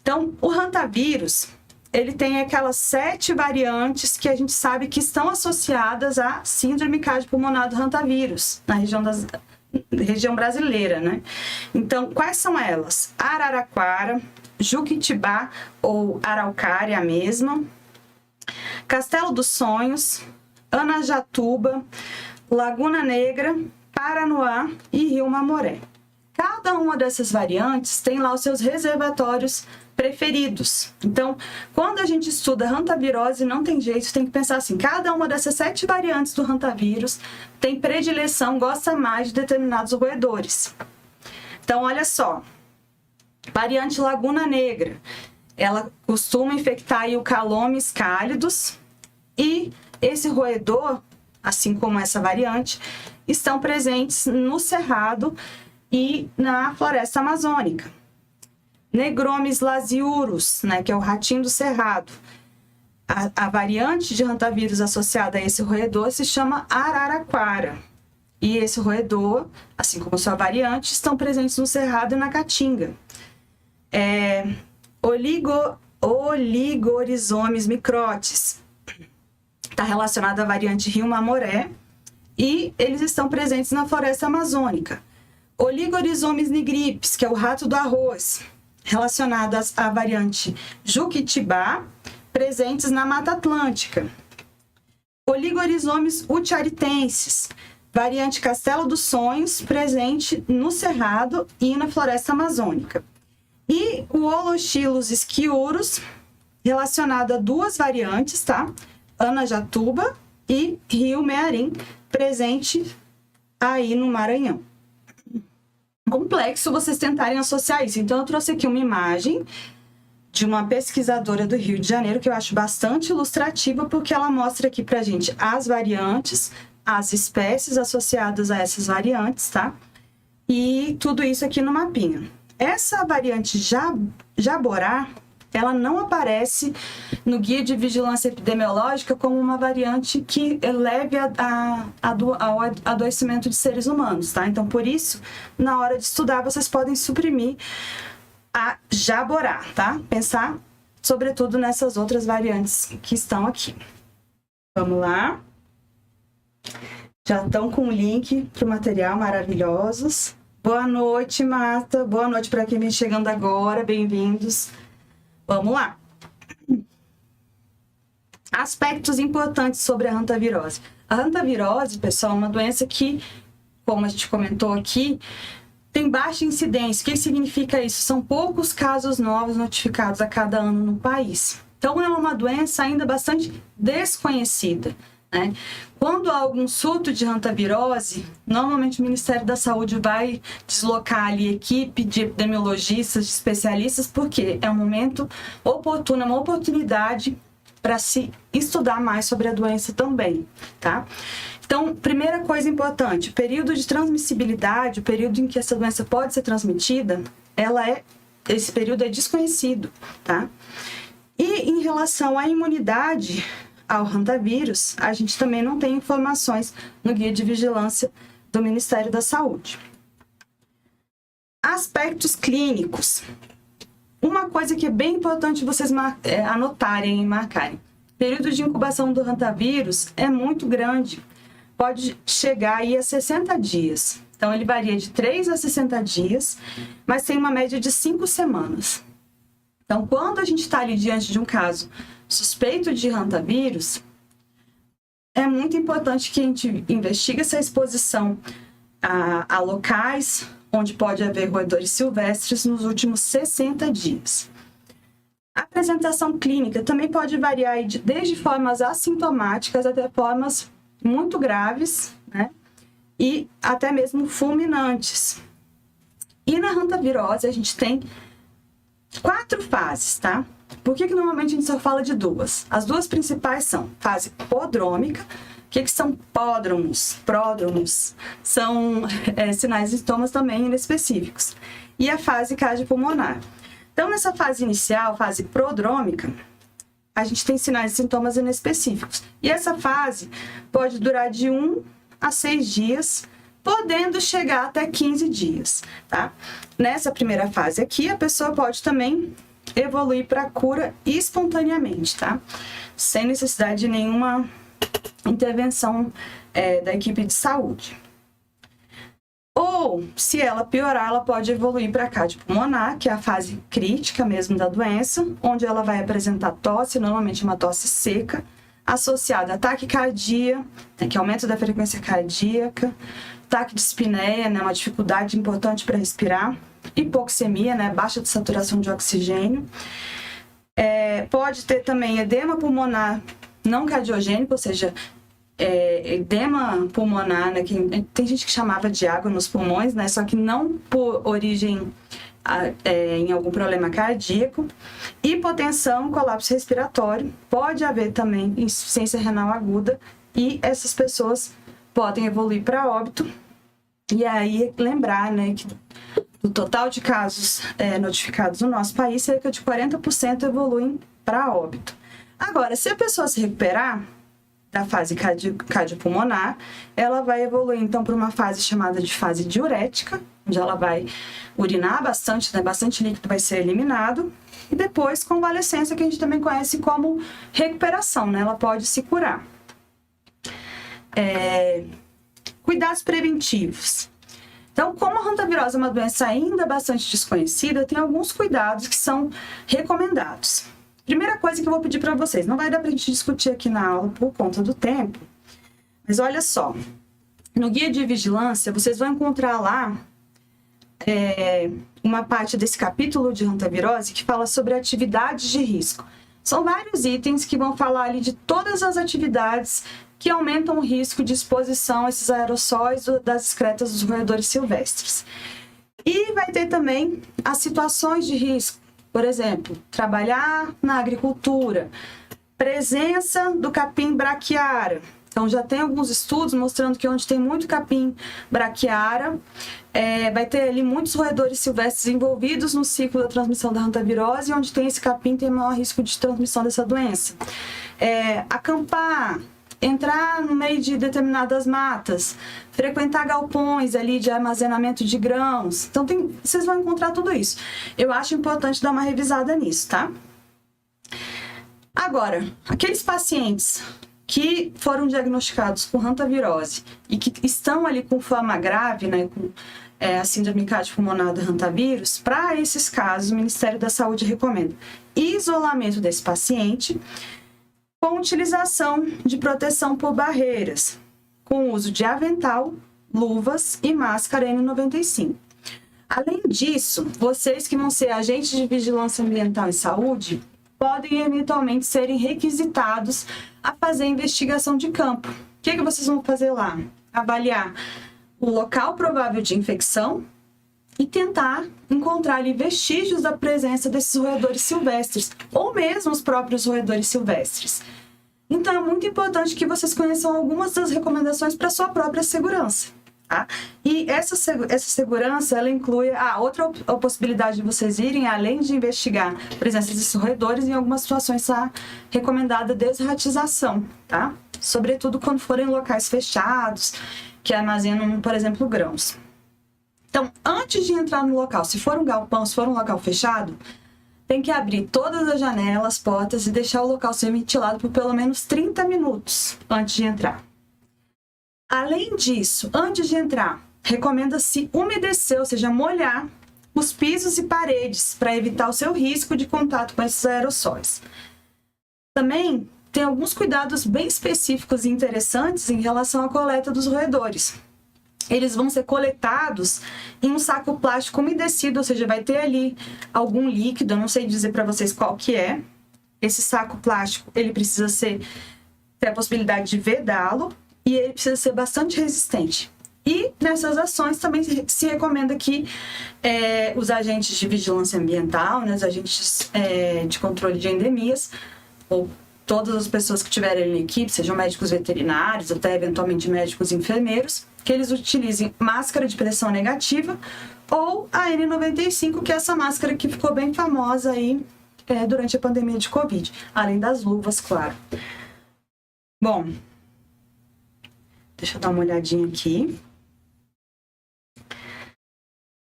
Então, o hantavirus, ele tem aquelas 7 variantes que a gente sabe que estão associadas à síndrome cardiopulmonar do hantavirus, na região brasileira, né? Então, quais são elas? Araraquara, Juquitibá ou Araucária, a mesma, Castelo dos Sonhos, Anajatuba, Laguna Negra, Paranoá e Rio Mamoré. Cada uma dessas variantes tem lá os seus reservatórios preferidos. Então, quando a gente estuda hantavirose, não tem jeito, tem que pensar assim, cada uma dessas 7 variantes do hantavírus tem predileção, gosta mais de determinados roedores. Então, olha só, variante Laguna Negra, ela costuma infectar aí o Calomes cálidos e esse roedor, assim como essa variante, estão presentes no Cerrado e na floresta amazônica. Negromes lasiurus, né, que é o ratinho do Cerrado. A variante de hantavírus associada a esse roedor se chama Araraquara. E esse roedor, assim como sua variante, estão presentes no Cerrado e na Caatinga. Oligorizomes microtes está relacionado à variante Rio Mamoré e eles estão presentes na floresta amazônica. Oligorizomes nigripes, que é o rato do arroz, relacionado à variante Juquitibá, presentes na Mata Atlântica. Oligorizomes utiaritenses, variante Castelo dos Sonhos, presente no Cerrado e na floresta amazônica. E o Holochilus sciurus, relacionado a 2 variantes, tá? Anajatuba e Rio Mearim, presente aí no Maranhão. Complexo vocês tentarem associar isso. Então, eu trouxe aqui uma imagem de uma pesquisadora do Rio de Janeiro, que eu acho bastante ilustrativa, porque ela mostra aqui pra gente as variantes, as espécies associadas a essas variantes, tá? E tudo isso aqui no mapinha. Essa variante Jaborá, ela não aparece no Guia de Vigilância Epidemiológica como uma variante que leve ao adoecimento de seres humanos, tá? Então, por isso, na hora de estudar, vocês podem suprimir a Jaborá, tá? Pensar, sobretudo, nessas outras variantes que estão aqui. Vamos lá. Já estão com o link para o material, maravilhosos. Boa noite, Marta. Boa noite para quem vem chegando agora. Bem-vindos. Vamos lá. Aspectos importantes sobre a hantavirose. A hantavirose, pessoal, é uma doença que, como a gente comentou aqui, tem baixa incidência. O que significa isso? São poucos casos novos notificados a cada ano no país. Então, é uma doença ainda bastante desconhecida, né? Quando há algum surto de hantavirose, normalmente o Ministério da Saúde vai deslocar ali equipe de epidemiologistas, de especialistas, porque é um momento oportuno, é uma oportunidade para se estudar mais sobre a doença também, tá? Então, primeira coisa importante, o período de transmissibilidade, o período em que essa doença pode ser transmitida, esse período é desconhecido, tá? E em relação à imunidade ao hantavírus, a gente também não tem informações no Guia de Vigilância do Ministério da Saúde. Aspectos clínicos. Uma coisa que é bem importante vocês anotarem e marcarem. O período de incubação do hantavírus é muito grande. Pode chegar aí a 60 dias. Então, ele varia de 3 a 60 dias, mas tem uma média de 5 semanas. Então, quando a gente está ali diante de um caso suspeito de hantavírus, é muito importante que a gente investigue essa exposição a locais onde pode haver roedores silvestres nos últimos 60 dias. A apresentação clínica também pode variar desde formas assintomáticas até formas muito graves, né? E até mesmo fulminantes. E na hantavirose a gente tem 4 fases, tá? Por que normalmente a gente só fala de 2? As 2 principais são fase prodrômica. O que são pródromos? Pródromos são sinais e sintomas também inespecíficos. E a fase cardiopulmonar. Então, nessa fase inicial, fase prodrômica, a gente tem sinais e sintomas inespecíficos. E essa fase pode durar de 1 a 6 dias, podendo chegar até 15 dias, tá? Nessa primeira fase aqui, a pessoa pode também evoluir para a cura espontaneamente, tá? Sem necessidade de nenhuma intervenção da equipe de saúde. Ou, se ela piorar, ela pode evoluir para a cardiopulmonar, que é a fase crítica mesmo da doença, onde ela vai apresentar tosse, normalmente uma tosse seca, associada a taquicardia, que é aumento da frequência cardíaca, taquidispneia, né, uma dificuldade importante para respirar, hipoxemia, né, baixa de saturação de oxigênio. Pode ter também edema pulmonar não cardiogênico, ou seja, edema pulmonar, né, que tem gente que chamava de água nos pulmões, né, só que não por origem em algum problema cardíaco. Hipotensão, colapso respiratório, pode haver também insuficiência renal aguda e essas pessoas podem evoluir para óbito. E aí lembrar, né, que do total de casos notificados no nosso país, cerca de 40% evoluem para óbito. Agora, se a pessoa se recuperar da fase cardiopulmonar, ela vai evoluir então para uma fase chamada de fase diurética, onde ela vai urinar bastante, né, bastante líquido vai ser eliminado, e depois convalescência, que a gente também conhece como recuperação, né, ela pode se curar. Cuidados preventivos. Então, como a hantavirose é uma doença ainda bastante desconhecida, tem alguns cuidados que são recomendados. Primeira coisa que eu vou pedir para vocês, não vai dar para a gente discutir aqui na aula por conta do tempo, mas olha só, no guia de vigilância vocês vão encontrar lá uma parte desse capítulo de hantavirose que fala sobre atividades de risco. São vários itens que vão falar ali de todas as atividades que aumentam o risco de exposição a esses aerossóis das excretas dos roedores silvestres. E vai ter também as situações de risco. Por exemplo, trabalhar na agricultura, presença do capim braquiara. Então, já tem alguns estudos mostrando que onde tem muito capim braquiara, vai ter ali muitos roedores silvestres envolvidos no ciclo da transmissão da hantavirose, e onde tem esse capim tem maior risco de transmissão dessa doença. Acampar, entrar no meio de determinadas matas, frequentar galpões ali de armazenamento de grãos. Então, vocês vão encontrar tudo isso. Eu acho importante dar uma revisada nisso, tá? Agora, aqueles pacientes que foram diagnosticados com hantavirose e que estão ali com forma grave, né, com a síndrome cardiopulmonar do hantavírus, para esses casos, o Ministério da Saúde recomenda isolamento desse paciente, com utilização de proteção por barreiras, com uso de avental, luvas e máscara N95. Além disso, vocês que vão ser agentes de vigilância ambiental e saúde, podem eventualmente serem requisitados a fazer investigação de campo. O que vocês vão fazer lá? Avaliar o local provável de infecção e tentar encontrar ali vestígios da presença desses roedores silvestres, ou mesmo os próprios roedores silvestres. Então, é muito importante que vocês conheçam algumas das recomendações para a sua própria segurança, tá? E essa segurança, ela inclui outra possibilidade de vocês irem, além de investigar a presença desses roedores, em algumas situações está recomendada desratização, tá? Sobretudo quando forem locais fechados, que armazenam, por exemplo, grãos. Então, antes de entrar no local, se for um galpão, se for um local fechado, tem que abrir todas as janelas, portas e deixar o local ser ventilado por pelo menos 30 minutos antes de entrar. Além disso, antes de entrar, recomenda-se umedecer, ou seja, molhar os pisos e paredes para evitar o seu risco de contato com esses aerossóis. Também tem alguns cuidados bem específicos e interessantes em relação à coleta dos roedores. Eles vão ser coletados em um saco plástico umedecido, ou seja, vai ter ali algum líquido, eu não sei dizer para vocês qual que é. Esse saco plástico, ele precisa ter a possibilidade de vedá-lo e ele precisa ser bastante resistente. E nessas ações também se recomenda que os agentes de vigilância ambiental, né, os agentes de controle de endemias, ou todas as pessoas que tiverem na equipe, sejam médicos veterinários, até eventualmente médicos e enfermeiros, que eles utilizem máscara de pressão negativa ou a N95, que é essa máscara que ficou bem famosa aí durante a pandemia de Covid, além das luvas, claro. Bom, deixa eu dar uma olhadinha aqui.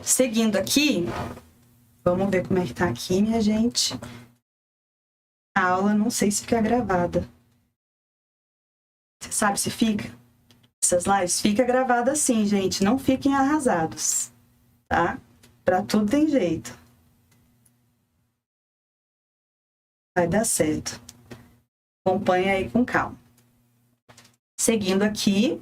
Seguindo aqui, vamos ver como é que tá aqui, minha gente. A aula, não sei se fica gravada. Você sabe se fica? Essas lives fica gravada sim, gente. Não fiquem arrasados, tá? Pra tudo tem jeito. Vai dar certo. Acompanha aí com calma. Seguindo aqui.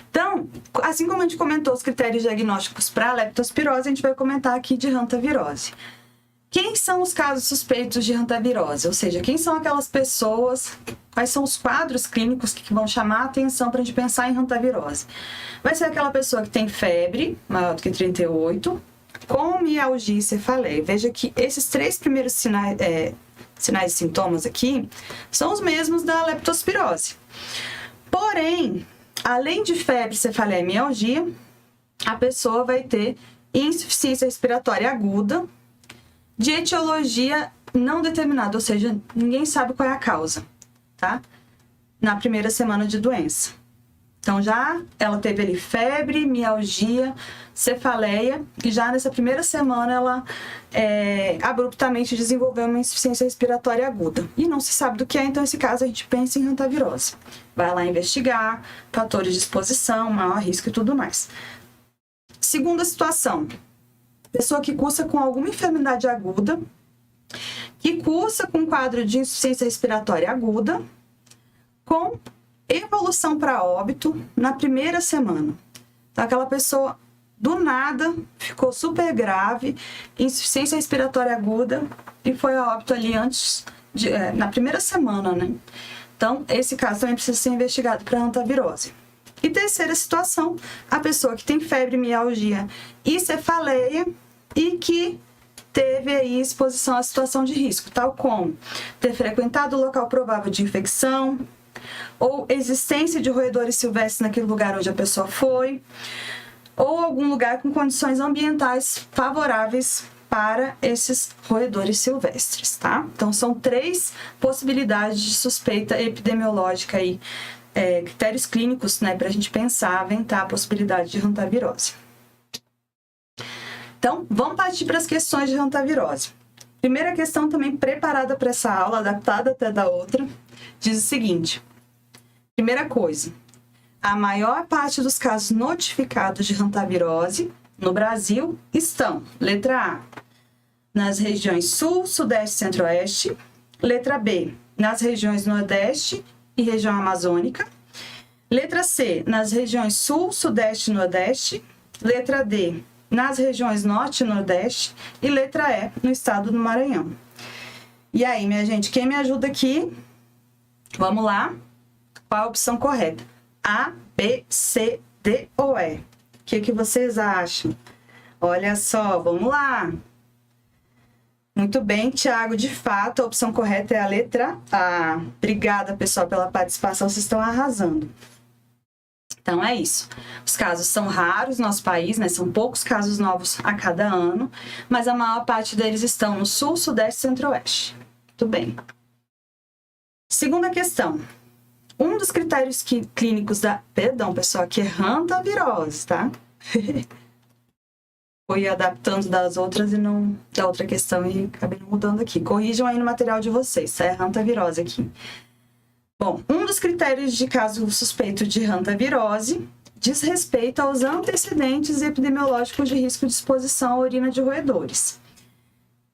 Então, assim como a gente comentou os critérios diagnósticos para leptospirose, a gente vai comentar aqui de hantavirose. Quem são os casos suspeitos de hantavirose? Ou seja, quem são aquelas pessoas, quais são os quadros clínicos que vão chamar a atenção para a gente pensar em hantavirose? Vai ser aquela pessoa que tem febre maior do que 38, com mialgia e cefaleia. Veja que esses 3 primeiros sinais e sintomas aqui são os mesmos da leptospirose. Porém, além de febre, cefaleia e mialgia, a pessoa vai ter insuficiência respiratória aguda, de etiologia não determinada, ou seja, ninguém sabe qual é a causa, tá? Na primeira semana de doença. Então, já ela teve ali febre, mialgia, cefaleia, e já nessa primeira semana ela abruptamente desenvolveu uma insuficiência respiratória aguda. E não se sabe do que é, então, nesse caso, a gente pensa em hantavirose. Vai lá investigar, fatores de exposição, maior risco e tudo mais. Segunda situação. Pessoa que cursa com alguma enfermidade aguda, que cursa com quadro de insuficiência respiratória aguda, com evolução para óbito na primeira semana. Então, aquela pessoa, do nada, ficou super grave, insuficiência respiratória aguda, e foi a óbito ali na primeira semana, né? Então, esse caso também precisa ser investigado para hantavirose. E terceira situação, a pessoa que tem febre, mialgia e cefaleia e que teve aí exposição à situação de risco, tal como ter frequentado o local provável de infecção ou existência de roedores silvestres naquele lugar onde a pessoa foi, ou algum lugar com condições ambientais favoráveis para esses roedores silvestres, tá? Então, são 3 possibilidades de suspeita epidemiológica aí, critérios clínicos, né, para a gente pensar, aventar a possibilidade de hantavirose. Então, vamos partir para as questões de hantavirose. Primeira questão também preparada para essa aula, adaptada até da outra, diz o seguinte. Primeira coisa, a maior parte dos casos notificados de hantavirose no Brasil estão, letra A, nas regiões Sul, Sudeste e Centro-Oeste, letra B, nas regiões Nordeste e região amazônica, letra C, nas regiões Sul, Sudeste e Nordeste, letra D, nas regiões Norte e Nordeste e letra E, no estado do Maranhão. E aí, minha gente, quem me ajuda aqui? Vamos lá. Qual a opção correta? A, B, C, D ou E? O que vocês acham? Olha só, vamos lá. Muito bem, Thiago, de fato, a opção correta é a letra A. Obrigada, pessoal, pela participação, vocês estão arrasando. Então, é isso. Os casos são raros no nosso país, né? São poucos casos novos a cada ano, mas a maior parte deles estão no Sul, Sudeste e Centro-Oeste. Muito bem. Segunda questão. Um dos critérios clínicos da... Perdão, pessoal, aqui é hantavirose, tá? Fui adaptando das outras e não... Da outra questão e acabei mudando aqui. Corrijam aí no material de vocês, é hantavirose aqui. Bom, um dos critérios de caso suspeito de hantavirose diz respeito aos antecedentes epidemiológicos de risco de exposição à urina de roedores.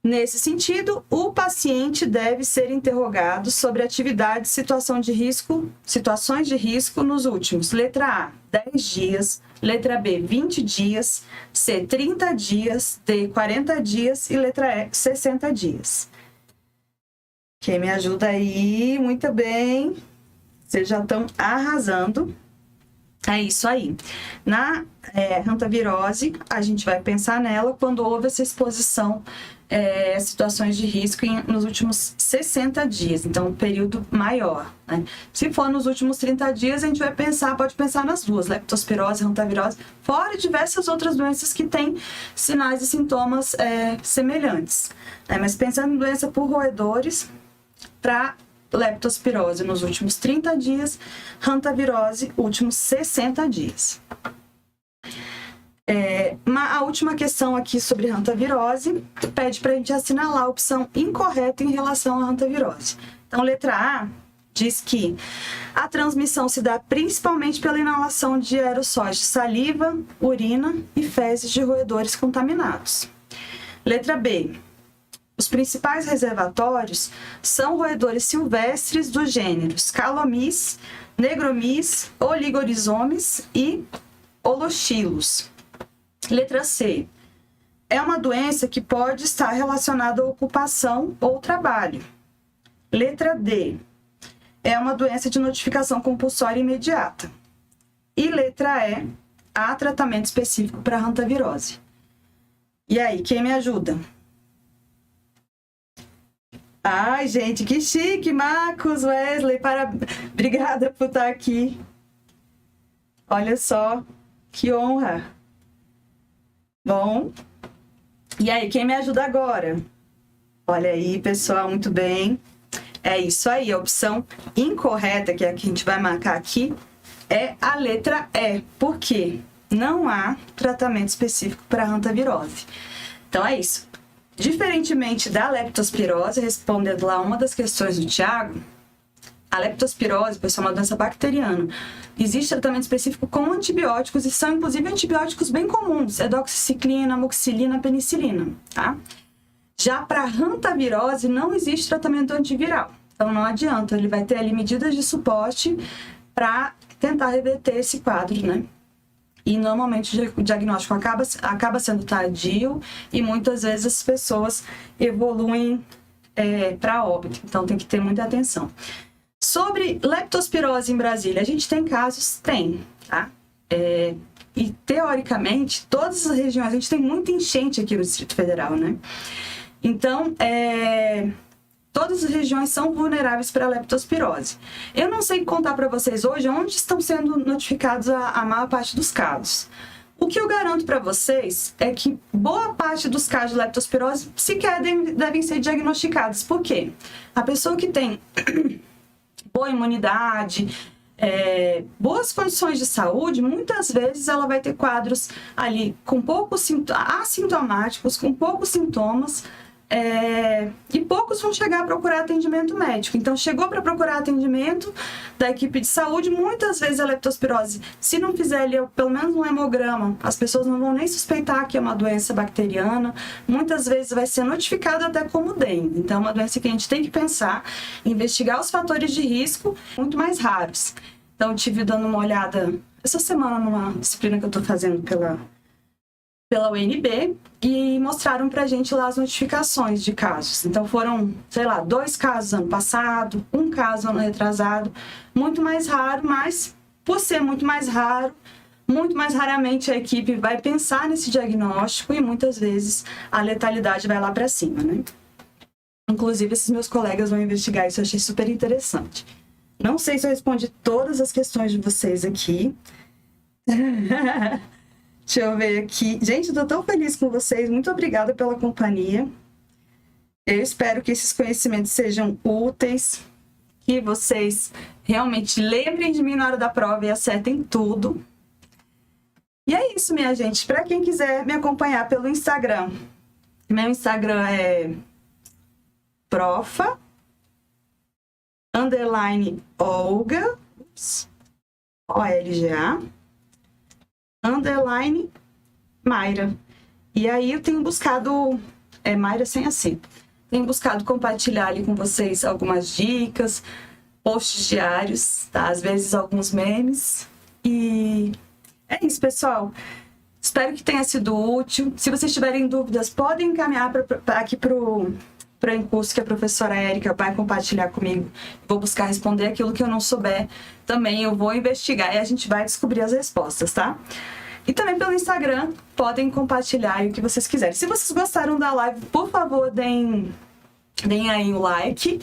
Nesse sentido, o paciente deve ser interrogado sobre atividades, situações de risco nos últimos, letra A, 10 dias, letra B, 20 dias, C, 30 dias, D, 40 dias e letra E, 60 dias. Quem me ajuda aí? Muito bem. Vocês já estão arrasando. É isso aí. Na hantavirose, a gente vai pensar nela quando houve essa exposição a situações de risco nos últimos 60 dias, então um período maior, né? Se for nos últimos 30 dias, a gente vai pensar, pode pensar nas duas, leptospirose, hantavirose, fora diversas outras doenças que têm sinais e sintomas semelhantes. Mas pensando em doença por roedores, para leptospirose nos últimos 30 dias, hantavirose últimos 60 dias. A última questão aqui sobre hantavirose pede para a gente assinalar a opção incorreta em relação à hantavirose. Então, letra A diz que a transmissão se dá principalmente pela inalação de aerossóis de saliva, urina e fezes de roedores contaminados. Letra B. Os principais reservatórios são roedores silvestres dos gêneros Calomys, Negromys, Oligorizomes e Holochilos. Letra C. É uma doença que pode estar relacionada à ocupação ou trabalho. Letra D. É uma doença de notificação compulsória imediata. E letra E. Há tratamento específico para hantavirose. E aí, quem me ajuda? Ai, gente, que chique! Marcos, Wesley, obrigada por estar aqui. Olha só, que honra! Bom, e aí, quem me ajuda agora? Olha aí, pessoal, muito bem. É isso aí, a opção incorreta, que é a que a gente vai marcar aqui, é a letra E. Por quê? Não há tratamento específico para hantavirose. Então, é isso. Diferentemente da leptospirose, respondendo lá uma das questões do Tiago, a leptospirose, pessoal, é uma doença bacteriana. Existe tratamento específico com antibióticos e são, inclusive, antibióticos bem comuns, doxiciclina, amoxicilina, penicilina, tá? Já para hantavirose, não existe tratamento antiviral. Então, não adianta, ele vai ter ali medidas de suporte para tentar reverter esse quadro, né? E normalmente o diagnóstico acaba sendo tardio e muitas vezes as pessoas evoluem para óbito. Então tem que ter muita atenção. Sobre leptospirose em Brasília, a gente tem casos? Tem, tá? E teoricamente, todas as regiões, a gente tem muita enchente aqui no Distrito Federal, né? Então, todas as regiões são vulneráveis para a leptospirose. Eu não sei contar para vocês hoje onde estão sendo notificados a maior parte dos casos. O que eu garanto para vocês é que boa parte dos casos de leptospirose sequer devem ser diagnosticados. Por quê? A pessoa que tem boa imunidade, boas condições de saúde, muitas vezes ela vai ter quadros ali com poucos assintomáticos, com poucos sintomas, e poucos vão chegar a procurar atendimento médico. Então, chegou para procurar atendimento da equipe de saúde, muitas vezes a leptospirose, se não fizer ali pelo menos um hemograma, as pessoas não vão nem suspeitar que é uma doença bacteriana, muitas vezes vai ser notificado até como dengue. Então, é uma doença que a gente tem que pensar, investigar os fatores de risco muito mais raros. Então, eu estive dando uma olhada essa semana numa disciplina que eu estou fazendo pela UNB e mostraram pra gente lá as notificações de casos. Então foram, 2 casos ano passado, 1 caso ano retrasado, muito mais raro, mas por ser muito mais raro, muito mais raramente a equipe vai pensar nesse diagnóstico e muitas vezes a letalidade vai lá pra cima, né? Inclusive, esses meus colegas vão investigar isso, eu achei super interessante. Não sei se eu respondi todas as questões de vocês aqui. Deixa eu ver aqui. Gente, eu tô tão feliz com vocês. Muito obrigada pela companhia. Eu espero que esses conhecimentos sejam úteis, que vocês realmente lembrem de mim na hora da prova e acertem tudo. E é isso, minha gente. Para quem quiser me acompanhar pelo Instagram, meu Instagram é profa_Olga, OLGA, _Mayra. E aí eu tenho buscado é Mayra sem AC. Tenho buscado compartilhar ali com vocês algumas dicas, posts diários, tá? Às vezes alguns memes. E é isso, pessoal. Espero que tenha sido útil. Se vocês tiverem dúvidas, podem encaminhar aqui para o Encurso, que a professora Érica vai compartilhar comigo. Vou buscar responder aquilo que eu não souber. Também eu vou investigar e a gente vai descobrir as respostas, tá? E também pelo Instagram, podem compartilhar o que vocês quiserem. Se vocês gostaram da live, por favor, deem aí o like.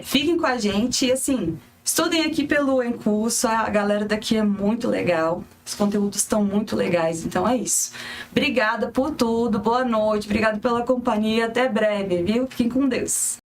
Fiquem com a gente e, assim, estudem aqui pelo Encurso. A galera daqui é muito legal. Os conteúdos estão muito legais, então é isso. Obrigada por tudo, boa noite, obrigada pela companhia. Até breve, viu? Fiquem com Deus.